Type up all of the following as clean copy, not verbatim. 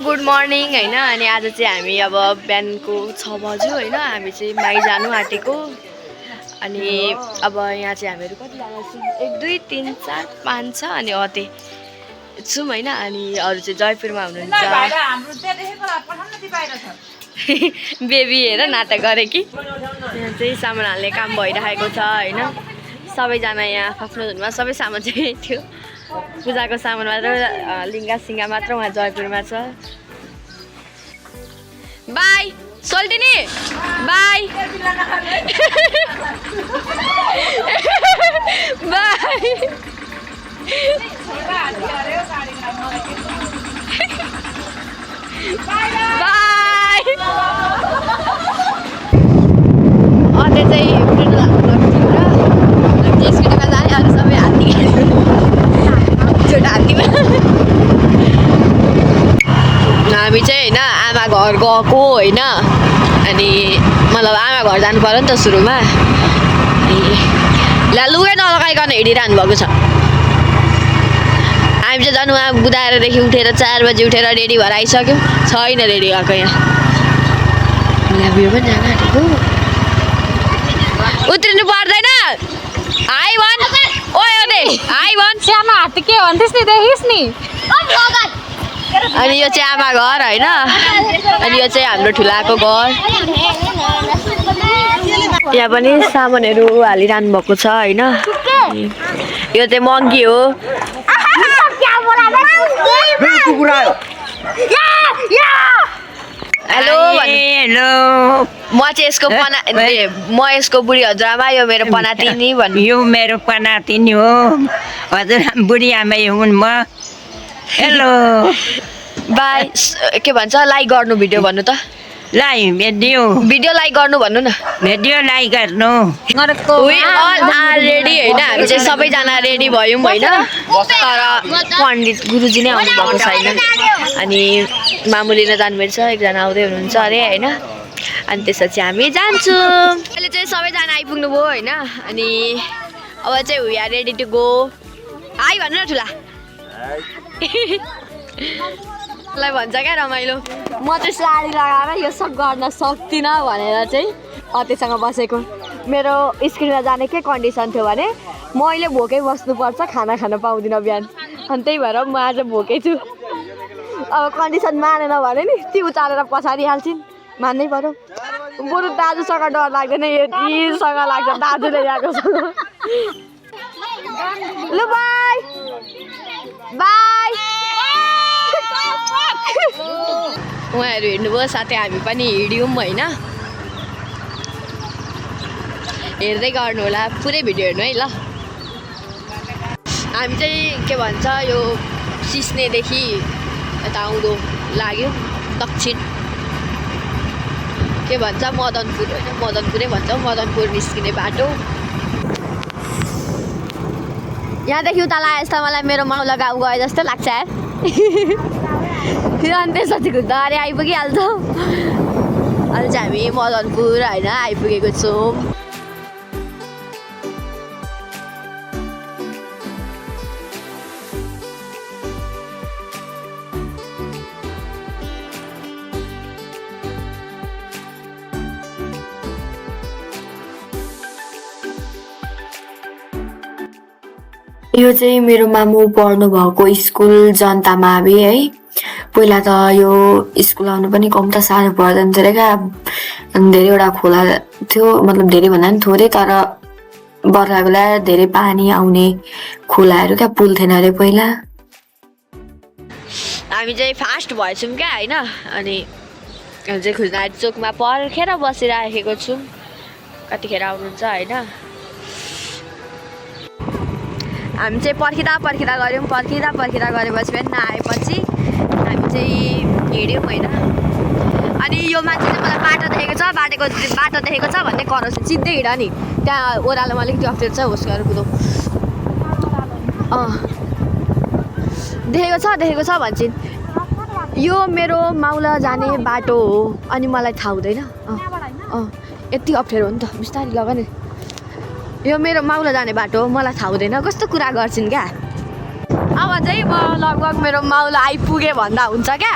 Good morning हैन। अनि आज चाहिँ हामी अब बिहानको 6 बज्यो हैन। हामी चाहिँ माइ जानु आँटेको। अनि अब यहाँ चाहिँ हामीहरू कतिजना छौँ 1 2 3 4 5 छ अनि अते छौँ हैन। अनि अरू चाहिँ जयपुरमा हुनुहुन्छ। बेबी हेर नाटक गरे कि। यहाँ चाहिँ सामान हाल्ने काम भइरहेको छ हैन। सबैजना यहाँ आफ्नो धुनमा सबै सामान चाहिँ थियो। पूजाको सामान मात्र लिङ्गा सिङ्गा मात्र उहाँ जयपुरमा छ। बाई सोल्टिनी बाई बाई बाई अन्त चाहिँ स्कुटीमा जाने अरू सबै हात्ती छोटा हात्तीमा। हामी चाहिँ होइन आमा घर गएको होइन। अनि मतलब आमा घर जानु पर्यो नि त सुरुमा। ला लुगै नलगाइकन हिँडिरहनु भएको छ। हामी चाहिँ जानु उहाँ बुधाएरदेखि उठेर 4 बजी उठेर रेडी भएर आइसक्यौँ। छैन रेडी भएको यहाँ। बिहे पनि जानु आँटेको उत्रिनु पर्दैन। हाई भन ओए ओदे हाई भन। सानो हात्ती के भन्थिस् नि देखिस् नि। अनि यो चाहिँ आमा घर होइन। अनि यो चाहिँ हाम्रो ठुलाको घर। यहाँ पनि सामानहरू हालिरहनु भएको छ होइन। यो चाहिँ मङ्की हो। हेलो हेलो म चाहिँ यसको म यसको बुढी हजुरआमा। यो मेरो पनातिनी भन्नु। यो मेरो पनातिनी हो। हजुर बुढी आमै हुन् म। हेलो बाई के भन्छ लाइक गर्नु भिडियो भन्नु त। भिडियो लाइक गर्नु भन्नु न। भिडियो लाइक गर्नु। वी अल आर रेडी होइन। हामी चाहिँ सबैजना रेडी भयौँ होइन। तर पण्डित गुरुजी नै आउनु भएको छैन। अनि मामु लिन जानुभएको छ। एकजना आउँदै हुनुहुन्छ अरे होइन। अनि त्यसपछि हामी जान्छौँ। अहिले चाहिँ सबैजना आइपुग्नु भयो होइन। अनि अब चाहिँ we are ready to go. Hi भन्नु न ठुला लाई भन्छ क्या रमाइलो। म चाहिँ साडी लगाएर यो सब गर्न सक्दिनँ भनेर चाहिँ अतेसँग बसेको। मेरो स्कुलमा जाने के कन्डिसन थियो भने म अहिले भोकै बस्नुपर्छ, खाना खान पाउँदिनँ बिहान। अनि त्यही भएर म आज भोकै छु। अब कन्डिसन मानेन भने नि ती उचालेर पछाडि हाल्छिन्। मान्नै पर्यो। बरु दाजुसँग डर लाग्दैन, यतिसँग लाग्छ दाजुले ल्याएकोसँग। ल बाई बाई। उहाँहरू हिँड्नुभयो साथै हामी पनि हिँड्यौँ होइन। हेर्दै गर्नु होला पुरै भिडियो हेर्नु है ल। हामी चाहिँ के भन्छ यो सिस्नेदेखि यता आउँदो लाग्यो दक्षिण के भन्छ मदनपुर होइन। मदनपुरै भन्छ। मदनपुर निस्किने बाटो। यहाँदेखि उता लाए जस्तो मलाई मेरो माउला गाउँ गए जस्तो लाग्छ यार। अनि त्यसपछि घुम्दाखेरि आइपुगिहाल्छ। अनि चाहिँ हामी मदनपुर होइन आइपुगेको छौँ। यो चाहिँ मेरो मामु पढ्नु भएको स्कुल जनता मावि है। पहिला त यो स्कुल आउनु पनि कम त साह्रो पर्दैन थियो क्या। धेरैवटा खोला थियो, मतलब धेरै भन्दा पनि थोरै। तर बर्खा बेला धेरै पानी आउने खोलाहरू क्या पुल थिएन अरे पहिला। हामी चाहिँ फास्ट भएछौँ क्या होइन। अनि चाहिँ खुजनारी चोकमा पर्खेर बसिराखेको छौँ। कतिखेर आउनुहुन्छ होइन। हामी चाहिँ पर्खिँदा गऱ्यौँ। पर्खिँदा गरेपछि पनि नआएपछि हामी चाहिँ हिँड्यौँ होइन। अनि यो मान्छे चाहिँ मलाई बाटो देखेको छ भन्ने कराउँछ। सिधै हिँड नि त्यहाँ ओह्रालोमा अलिकति अप्ठ्यारो छ होस् गरेर कुदो। देखेको छ भन्छन्। यो मेरो माउला जाने बाटो हो अनि मलाई थाहा हुँदैन। यति अप्ठ्यारो हो नि त बिस्तारै लगा नि। यो मेरो माउला जाने बाटो हो मलाई थाहा हुँदैन कस्तो कुरा गर्छिन् क्या। अब चाहिँ म लगभग मेरो माउला आइपुगे भन्दा हुन्छ क्या।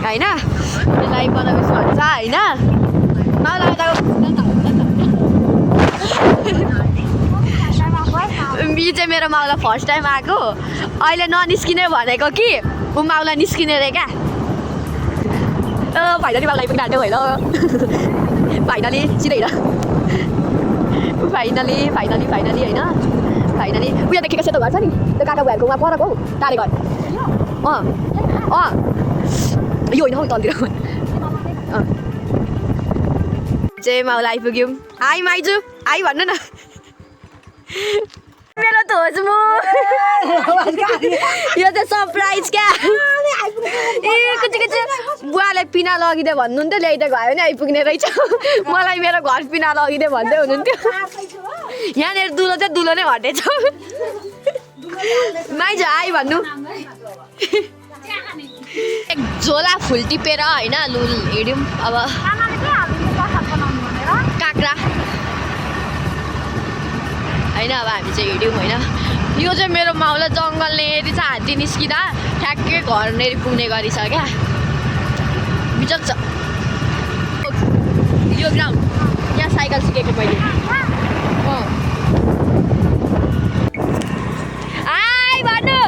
होइन त्यसलाई बनाबेस भन्छ होइन बी चाहिँ मेरो माउला फर्स्ट टाइम आएको अहिले ननिस्किने भनेको कि ऊ माउला निस्किने रे क्या फाइनली माउला आइपुग्नु आँट्यो होइन फाइनली सिधै फाइनली होइन फाइनली उयो देखेको सेतो घर छ नि त्यो काका बुवाहरूको उहाँ परको हौ टाढे घर यो होइन हौ तलतिर चाहिँ माउला आइपुग्यौँ हाई माइजू हाई भन्नु न मेरो धोज म यो त सरप्राइज क्या ए बुवाले पिना लगिदियो भन्नुहुन्थ्यो ल्याइदियो गयो भने आइपुग्ने रहेछ मलाई मेरो घर पिना लगिदियो भन्दै हुनुहुन्थ्यो यहाँनिर दुलो चाहिँ दुलो नै हटेछ माइजू हाई भन्नु एक झोला फुल टिपेर होइन लु हिँड्यौँ अब काँक्रा होइन अब हामी चाहिँ हिँड्यौँ होइन यो चाहिँ मेरो माउला जङ्गलनेरि चाहिँ हात्ती निस्किँदा ठ्याक्कै घरनेरि पुग्ने गरी छ क्या बिचक छ यो ग्राउन्ड यहाँ साइकल सिकेको मैले आइ भन्नु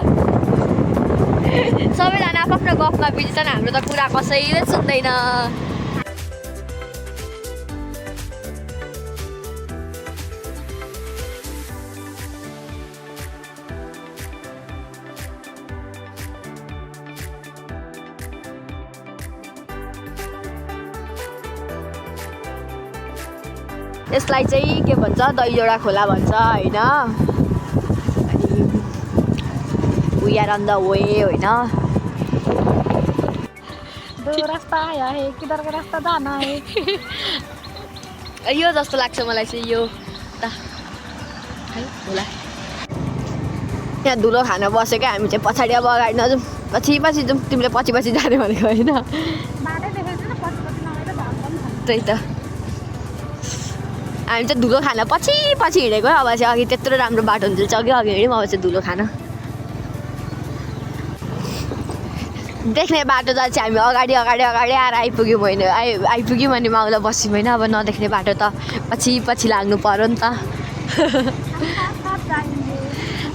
सबैजना आफ्नो गफमा बिजी छन् हाम्रो त कुरा कसैले सुन्दैन यसलाई चाहिँ के भन्छ दहीजोडा खोला भन्छ होइन अनि we are on the way होइन यो जस्तो लाग्छ मलाई चाहिँ यो है होला यहाँ धुलो खान बसेको हामी चाहिँ पछाडि अब अगाडि नजाउँ पछि जाउँ तिमीले पछि जाने भनेको होइन त्यही त हामी चाहिँ धुलो खान पछि हिँडेको अब चाहिँ अघि त्यत्रो राम्रो बाटो हुन्छ अघि हिँड्यौँ अब चाहिँ धुलो खान देख्ने बाटो त चाहिँ हामी अगाडि आएर आइपुग्यौँ होइन आइपुग्यौँ अनि माउला बस्यौँ होइन अब नदेख्ने बाटो त पछि लाग्नु पर्यो नि त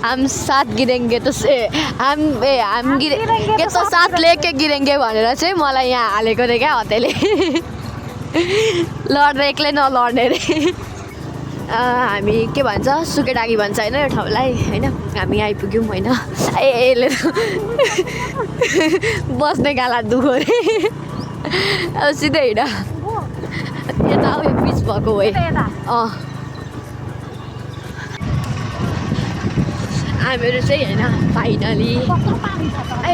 हम साथ गिरेंगे तो हम साथ लेके गिरेंगे भनेर चाहिँ मलाई यहाँ हालेको रे क्या हतेले लड्दा एक्लै नलड्ने रे हामी के भन्छ सुकेडागी भन्छ होइन यो ठाउँलाई होइन हामी आइपुग्यौँ होइन यसले बस्ने गाला दुखो रे अब सिधै हिँड यता उयो बिच भएको हो हामीहरू चाहिँ होइन फाइनली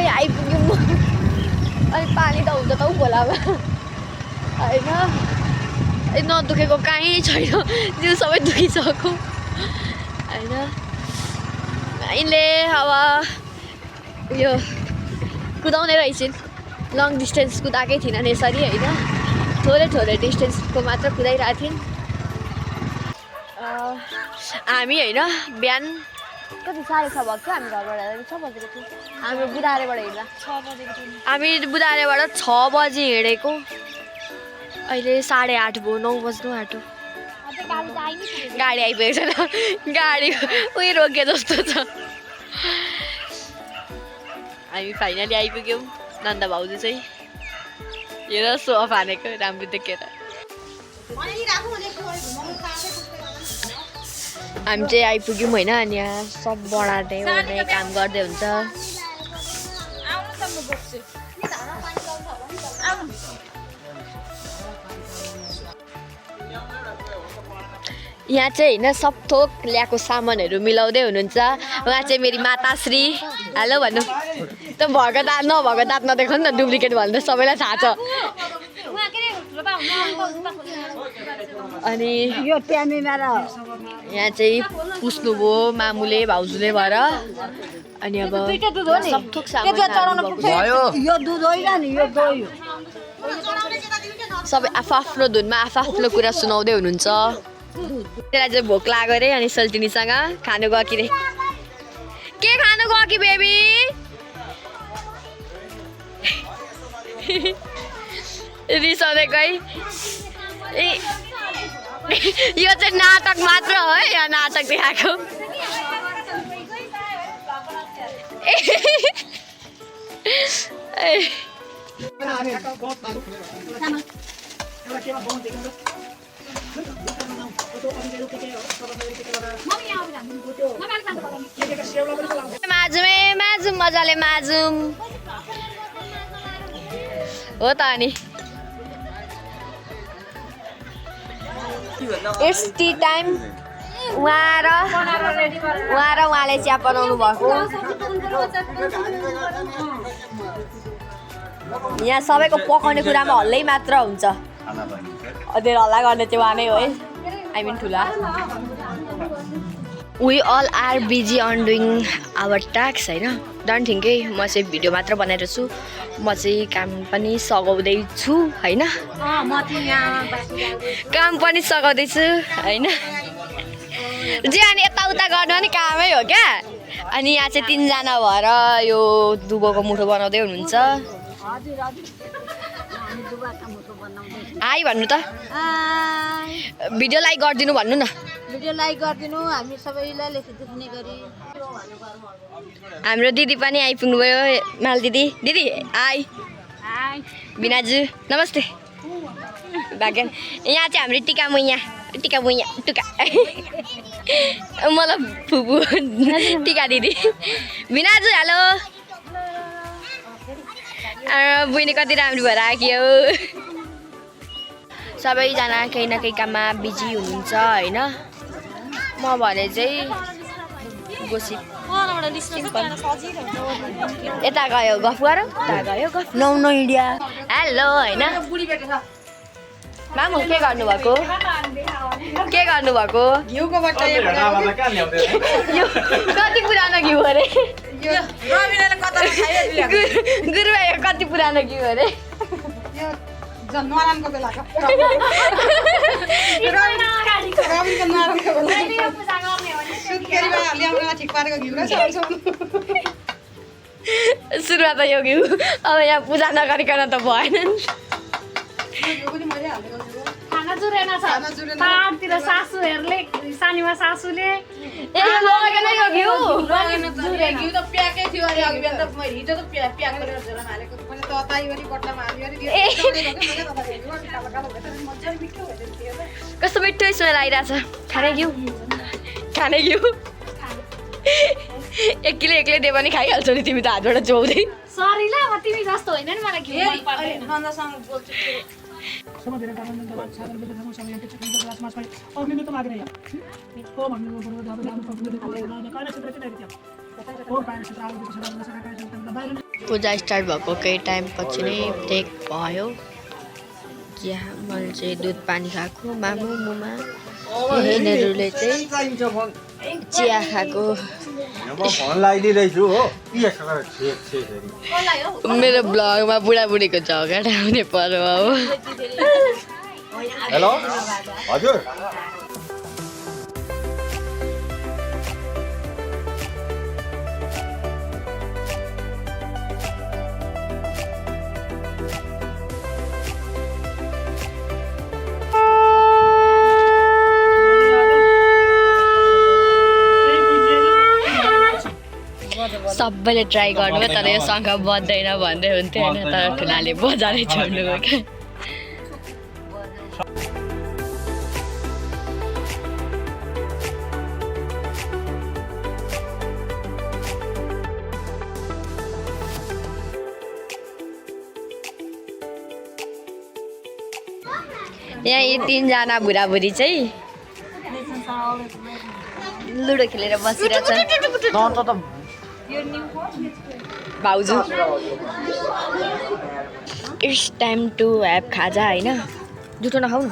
आइपुग्यौँ अनि पानी त हुन्छ त हौ खोलामा होइन नदुखेको कहीँ छैन जिउ सबै दुखिसक्यो होइन यिनले अब उयो कुदाउने रहेछन् लङ डिस्टेन्स कुदाएकै थिएनन् यसरी होइन थोरै डिस्टेन्सको मात्र कुदाइरहेको थिइन् हामी होइन बिहान कति 6:30 भएको थियो हामी घरबाट 6 बजेको थियो हामी बुधारेबाट हिँड्दा 6 बजेको थियो हामी बुधारेबाट 6 बजी हिँडेको अहिले 8:30 भयो 9 बज्नु आँट्यो गाडी आइपुगेको छैन गाडी उयो रोके जस्तो छ हामी फाइनली आइपुग्यौँ नन्दा भाउजू चाहिँ हेर सोफ हानेको राम्रो देखेर हामी चाहिँ आइपुग्यौँ होइन अनि यहाँ सब बढार्दै ओर्ने काम गर्दै हुन्छ यहाँ चाहिँ होइन सब थोक ल्याएको सामानहरू मिलाउँदै हुनुहुन्छ उहाँ चाहिँ मेरी माताश्री हेलो भन्नु त भएको दाँत नभएको दाँत नदेखाउनु न डुप्लिकेट भन्दा सबैलाई थाहा छ अनि यो यहाँ चाहिँ पुस्नुभयो मामुले भाउजूले भएर अनि अब सब थोक सामान सबै आफ्नो धुनमा आफ्नो कुरा सुनाउँदै हुनुहुन्छ त्यसलाई चाहिँ भोक लाग्यो अरे अनि सल्टिनीसँग खानु गयो कि रे के खानु गयो कि बेबी रिसाउँदैको है यो चाहिँ नाटक मात्र हो है यहाँ नाटक देखाएको माजु मजाले माजुम हो त अनि इट्स टी टाइम उहाँ र उहाँले चिया बनाउनु भएको यहाँ सबैको पकाउने कुरामा हल्लै मात्र हुन्छ अझै हल्ला गर्ने चाहिँ उहाँ नै हो है आई मिन ठुला we all are busy on doing our task होइन डोन्ट थिङ्क है म चाहिँ भिडियो मात्र बनाएर छु म चाहिँ काम पनि सघाउँदैछु होइन काम पनि सघाउँदैछु होइन जे अनि यताउता गर्नु पनि कामै हो क्या अनि यहाँ चाहिँ 3 जना भएर यो दुबोको मुठो बनाउँदै हुनुहुन्छ हाई भन्नु त भिडियो लाइक गरिदिनु भन्नु न भिडियो लाइक गरिदिनु हामी सबैलाई लेख्ने गरी हाम्रो दिदी पनि आइपुग्नु भयो माल दिदी दिदी हाई बिनाजु नमस्ते भाग्यन यहाँ चाहिँ हाम्रो टिका मैया टुका मतलब फुपू टिका दिदी बिनाजु हेलो बहिनी कति राम्रो भएर आयो सबैजना केही न केही काममा बिजी हुनुहुन्छ होइन म भने चाहिँ गोसिप यता गयो गफ गरौँ उता गयो गफ नौ इन्डिया हेलो होइन मामु के गर्नुभएको कति पुरानो घिउ अरे गुरु भाइ कति पुरानो घिउ अरे नरानको बेलाको सुरुमा त यो घिउ अब यहाँ पूजा नगरिकन त भएन खाना जुरेन छ पाहाडतिर सासूहरूले सानीमा सासूले लगेन यो घिउ घिउ त प्याकै थियो अरे अघि बिहान त मैले हिजो त प्याक गरेर झोलामा हालेको मैले तताइवरी बट्टामा हाल्यो अरे कस्तो मिठो स्मेल आइरहेछ खाने घिउ एक्लै दे पनि खाइहाल्छौ नि तिमी त हातबाट जोउँदै सरी ल म तिमी जस्तो होइन नि मलाई घिउ मन पर्दैन नन्दसँग बोल्छु पूजा स्टार्ट भएको केही टाइम पछि नै ब्रेक भयो यहाँ मैले चाहिँ दुध पानी खाएको मामु मुमा यिनीहरूले चाहिँ चिया खाएको मेरो ब्लगमा बुढाबुढीको झगडा आउने पर्व हो हेलो हजुर सबैले ट्राई गर्नुभयो तर यो शङ्ख बज्दैन भन्दै हुन्थ्यो होइन तर ठुलाले बजारै छोड्नुभयो क्या यहाँ यी 3 जना बुढाबुढी चाहिँ लुडो खेलेर बसिरहेछन् भाउजू इट्स टाइम टु ह्याभ खाजा होइन जुठो नखाऊ न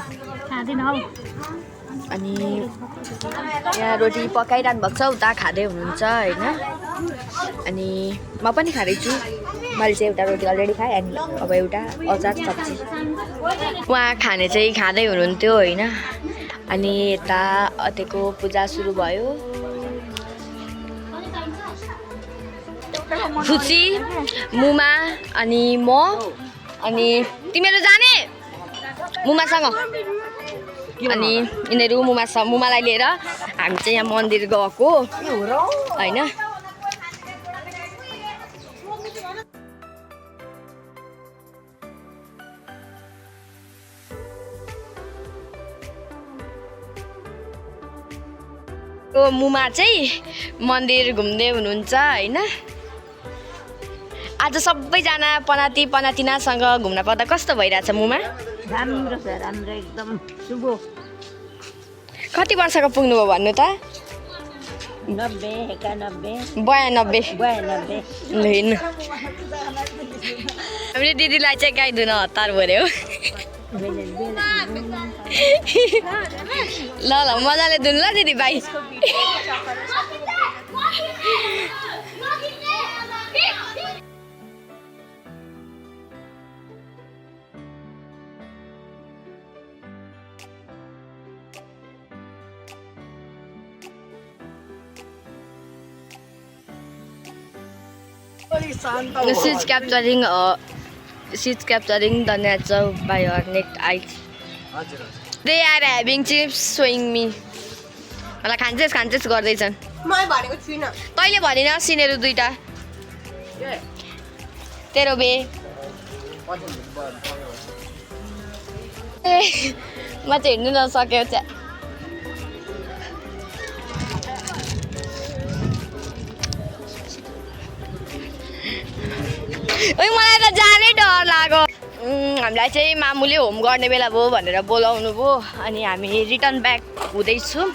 अनि यहाँ रोटी पकाइरहनु भएको छ उता खाँदै हुनुहुन्छ होइन अनि म पनि खाँदैछु मैले चाहिँ एउटा रोटी अलरेडी खाएँ अनि अब एउटा अचार सब्जी उहाँ खाने चाहिँ खाँदै हुनुहुन्थ्यो होइन अनि यता अतेको पूजा सुरु भयो फुची मुमा अनि म अनि तिमीहरू जाने मुमासँग अनि यिनीहरू मुमालाई लिएर हामी चाहिँ यहाँ मन्दिर गएको होइन। मुमा चाहिँ मन्दिर घुम्दै हुनुहुन्छ होइन। आज सबैजना पनातिनासँग घुम्न पाउँदा कस्तो भइरहेछ मुमा? राम्रो छ, राम्रो एकदम शुभ। कति वर्षको पुग्नुभयो भन्नु त? 90 91 92 हिँड्नु। हामीले दिदीलाई चाहिँ गाई धुन हतार भर्यो। ल मजाले धुनु ल दिदी भाइ। She's capturing the nature by her naked eyes. They are having chips showing me. मलाई खान्छेस गर्दैछन्। मैले भनेको छुइनँ। तैँले भनेन सिनेरू दुईटा। तेरो बे। म चाहिँ हिँड्नु नसक्यो चाहिँ। मलाई त जानै डर लाग्यो। हामीलाई चाहिँ मामुले होम गर्ने बेला भयो भनेर बोलाउनु भयो अनि हामी रिटर्न ब्याक हुँदैछौँ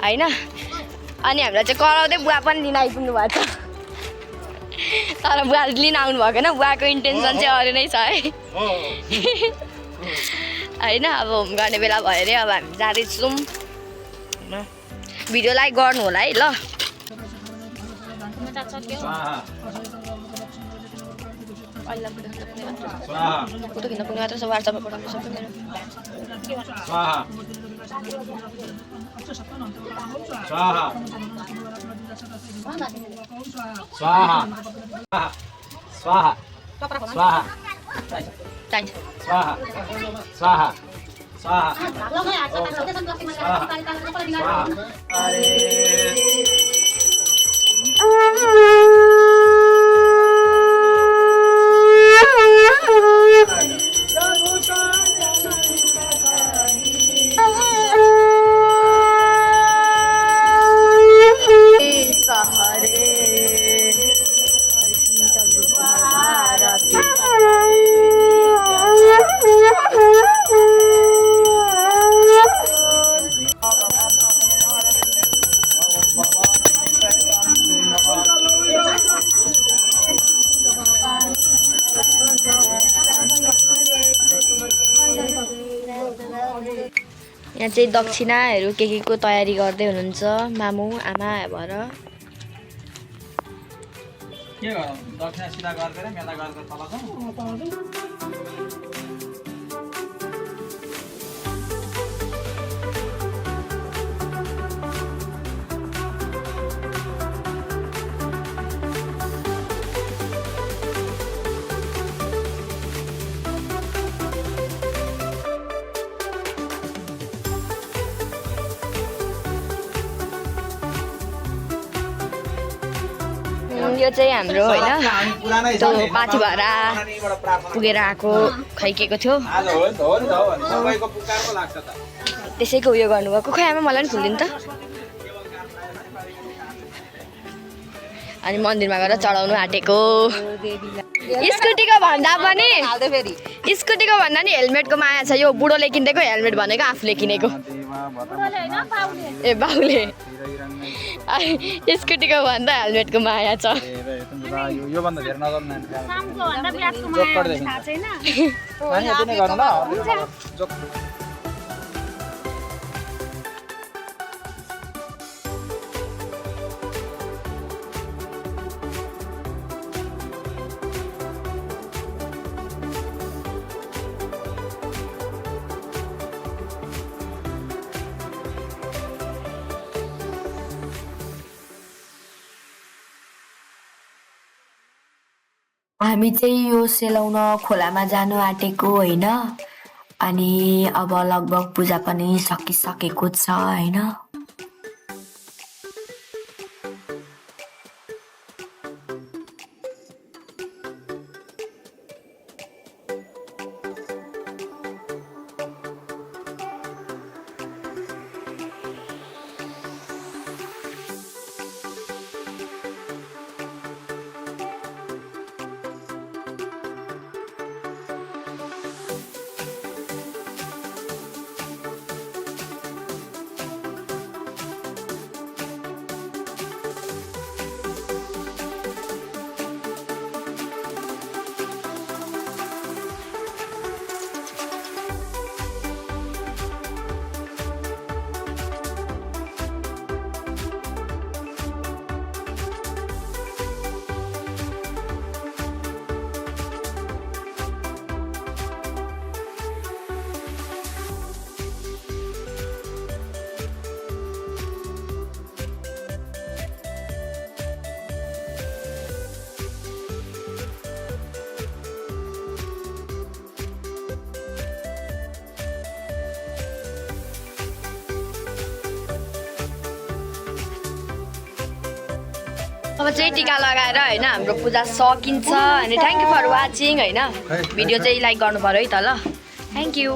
होइन। अनि हामीलाई चाहिँ कराउँदै बुवा पनि लिन आइपुग्नु भएको छ तर बुवा लिन आउनु भएन। बुवाको इन्टेन्सन चाहिँ अरू नै छ है होइन। अब होम गर्ने बेला भयो अरे अब हामी जाँदैछौँ। भिडियो लाइक गर्नु होला है ल। फोटो खिच्न पुग्ने मात्र छ, वाट्सएपमा पठाउनु सक्छ मेरो। यहाँ चाहिँ दक्षिणाहरू के को तयारी गर्दै हुनुहुन्छ मामु आमा भएर। के गरौँ दक्षिणा सिधा गरेर मेला गरेर तल जाउँ। यो चाहिँ हाम्रो होइन त्यो पाथिभरा पुगेर आएको खैकेको थियो त्यसैको उयो गर्नुभएको। खै आमा मलाई पनि फुलिदिनु त। अनि मन्दिरमा गएर चढाउनु आँटेको। स्कुटीको भन्दा पनि हेलमेटको माया छ। यो बुढोले किनेको हेलमेट भनेको आफूले किनेको। ए बाउले स्कुटीको भन्दा हेलमेटको माया छ। यो भन्दा धेरै नगर्नु सामको भन्दा ब्ल्याकको माया थाहा छैन। नानी गर्नु ल। हामी चाहिँ यो सेलाउन खोलामा जानु आँटेको होइन अनि अब लगभग पूजा पनि सकिसकेको छ होइन अब चाहिँ टिका लगाएर होइन हाम्रो पूजा सकिन्छ अनि थ्याङ्क यू फर वाचिङ होइन भिडियो चाहिँ लाइक गर्नु पर्यो है त ल थ्याङ्क यू